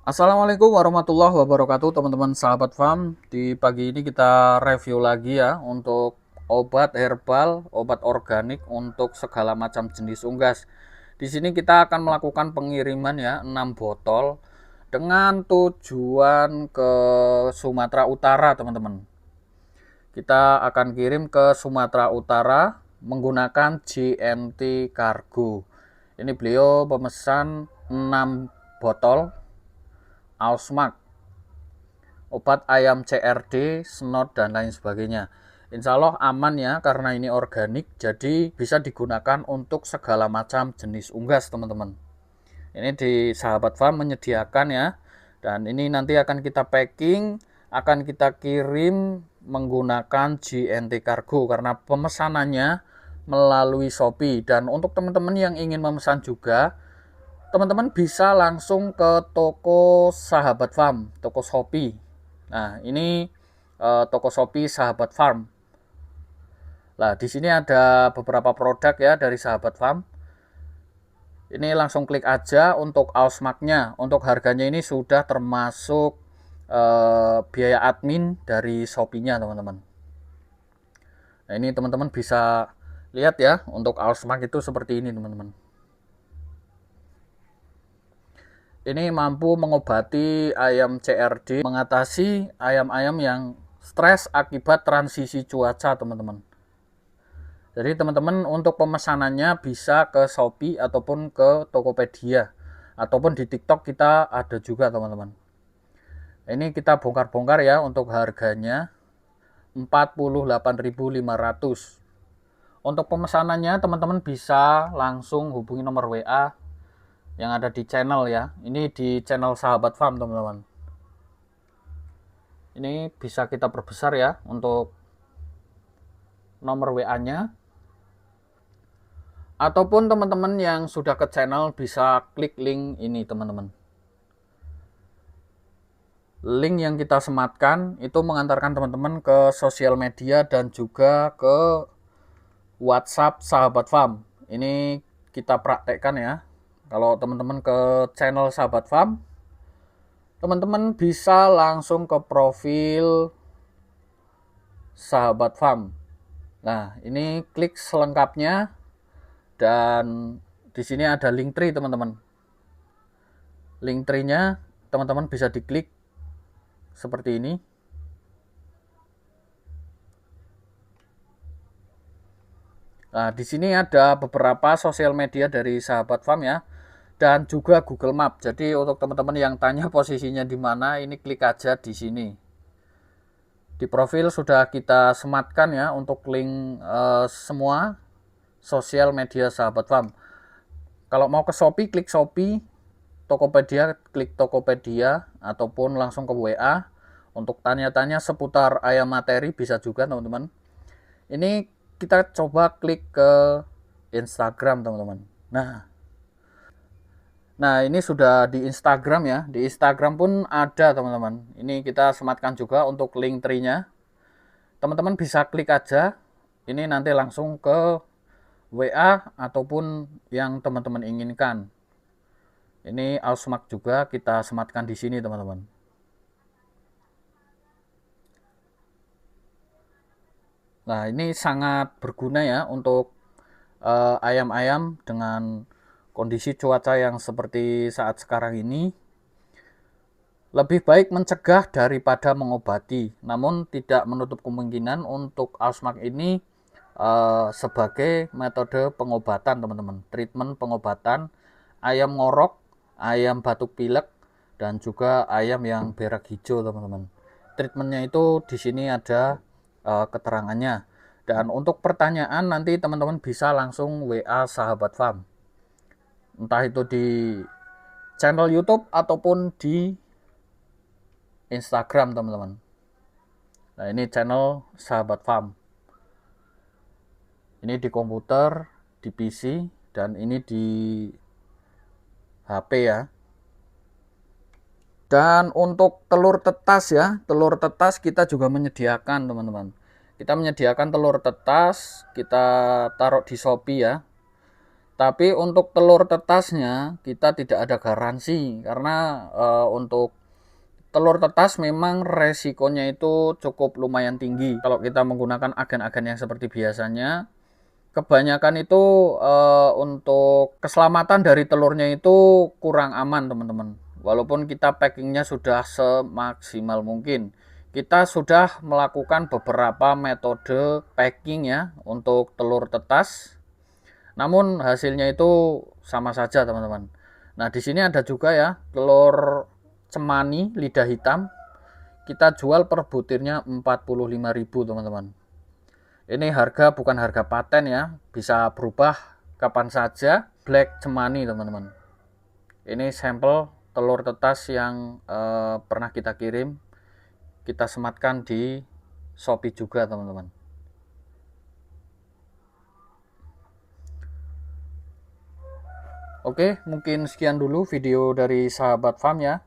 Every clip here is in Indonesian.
Assalamualaikum warahmatullahi wabarakatuh teman-teman sahabat farm. Di pagi ini kita review lagi ya untuk obat herbal, obat organik untuk segala macam jenis unggas. Di sini kita akan melakukan pengiriman ya 6 botol dengan tujuan ke Sumatera Utara teman-teman. Kita akan kirim ke Sumatera Utara menggunakan JNT Cargo. Ini beliau pemesan 6 botol Ausmax, obat ayam CRD, snot, dan lain sebagainya. Insya Allah aman ya, karena ini organik, jadi bisa digunakan untuk segala macam jenis unggas teman-teman. Ini di Sahabat Farm menyediakan ya, dan ini nanti akan kita packing, akan kita kirim menggunakan JNT Cargo, karena pemesanannya melalui Shopee. Dan untuk teman-teman yang ingin memesan juga, teman-teman bisa langsung ke toko Sahabat Farm, toko Shopee. Nah, ini toko Shopee Sahabat Farm. Nah, di sini ada beberapa produk ya dari Sahabat Farm. Ini langsung klik aja untuk Ausmax-nya. Untuk harganya ini sudah termasuk biaya admin dari Shopee-nya, teman-teman. Nah, ini teman-teman bisa lihat ya, untuk Ausmax itu seperti ini, teman-teman. Ini mampu mengobati ayam CRD, mengatasi ayam-ayam yang stres akibat transisi cuaca, teman-teman. Jadi teman-teman untuk pemesanannya bisa ke Shopee ataupun ke Tokopedia, ataupun di TikTok kita ada juga, teman-teman. Ini kita bongkar-bongkar ya untuk harganya 48.500. Untuk pemesanannya teman-teman bisa langsung hubungi nomor WA yang ada di channel ya. Ini di channel Sahabat Farm, teman-teman. Ini bisa kita perbesar ya untuk nomor WA-nya. Ataupun teman-teman yang sudah ke channel bisa klik link ini, teman-teman. Link yang kita sematkan itu mengantarkan teman-teman ke sosial media dan juga ke WhatsApp Sahabat Farm. Ini kita praktekkan ya. Kalau teman-teman ke channel Sahabat Farm, teman-teman bisa langsung ke profil Sahabat Farm. Nah, ini klik selengkapnya dan di sini ada link tree, teman-teman. Link tree-nya teman-teman bisa diklik seperti ini. Nah, di sini ada beberapa sosial media dari Sahabat Farm ya, dan juga Google Map. Jadi untuk teman-teman yang tanya posisinya di mana, ini klik aja di sini. Di profil sudah kita sematkan ya untuk link semua sosial media Sahabat Farm. Kalau mau ke Shopee, klik Shopee. Tokopedia, klik Tokopedia, ataupun langsung ke WA. Untuk tanya-tanya seputar ayam materi bisa juga, teman-teman. Ini kita coba klik ke Instagram, teman-teman. Nah, ini sudah di Instagram ya. Di Instagram pun ada, teman-teman. Ini kita sematkan juga untuk link tree-nya. Teman-teman bisa klik aja. Ini nanti langsung ke WA ataupun yang teman-teman inginkan. Ini Ausmax juga kita sematkan di sini, teman-teman. Nah, ini sangat berguna ya untuk ayam-ayam dengan kondisi cuaca yang seperti saat sekarang ini. Lebih baik mencegah daripada mengobati. Namun tidak menutup kemungkinan untuk Ausmax ini sebagai metode pengobatan, teman-teman. Treatment pengobatan ayam ngorok, ayam batuk pilek, dan juga ayam yang berak hijau, teman-teman. Treatmentnya itu di sini ada keterangannya. Dan untuk pertanyaan nanti teman-teman bisa langsung WA Sahabat Farm. Entah itu di channel YouTube ataupun di Instagram, teman-teman. Nah, ini channel Sahabat Farm. Ini di komputer, di PC, dan ini di HP ya. Dan untuk telur tetas ya, telur tetas kita juga menyediakan, teman-teman. Kita menyediakan telur tetas, kita taruh di Shopee ya. Tapi untuk telur tetasnya kita tidak ada garansi karena untuk telur tetas memang resikonya itu cukup lumayan tinggi. Kalau kita menggunakan agen-agen yang seperti biasanya, kebanyakan itu untuk keselamatan dari telurnya itu kurang aman teman-teman. Walaupun kita packingnya sudah semaksimal mungkin. Kita sudah melakukan beberapa metode packing ya untuk telur tetas. Namun hasilnya itu sama saja teman-teman. Nah di sini ada juga ya telur cemani lidah hitam, kita jual per butirnya 45.000 teman-teman. Ini harga bukan harga paten ya, bisa berubah kapan saja. Black cemani teman-teman. Ini sampel telur tetas yang pernah kita kirim, kita sematkan di Shopee juga teman-teman. Oke, mungkin sekian dulu video dari Sahabat Farm ya.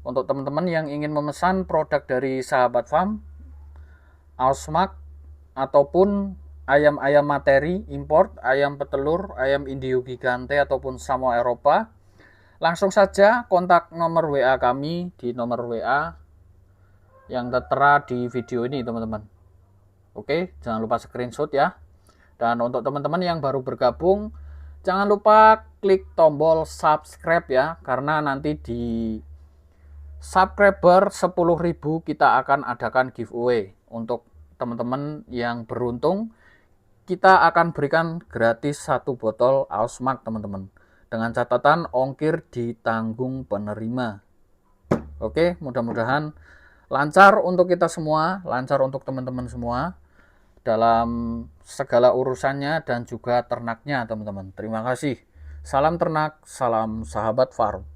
Untuk teman-teman yang ingin memesan produk dari Sahabat Farm, Ausmak, ataupun ayam-ayam materi, import, ayam petelur, ayam Indio Gigante, ataupun Samoa Eropa, langsung saja kontak nomor WA kami di nomor WA yang tertera di video ini teman-teman. Oke, jangan lupa screenshot ya. Dan untuk teman-teman yang baru bergabung, jangan lupa klik tombol subscribe ya, karena nanti di subscriber 10.000 kita akan adakan giveaway. Untuk teman-teman yang beruntung, kita akan berikan gratis 1 botol Ausmak teman-teman, dengan catatan ongkir ditanggung penerima. Oke, mudah-mudahan lancar untuk kita semua, lancar untuk teman-teman semua dalam segala urusannya dan juga ternaknya teman-teman. Terima kasih. Salam ternak, salam Sahabat Farm.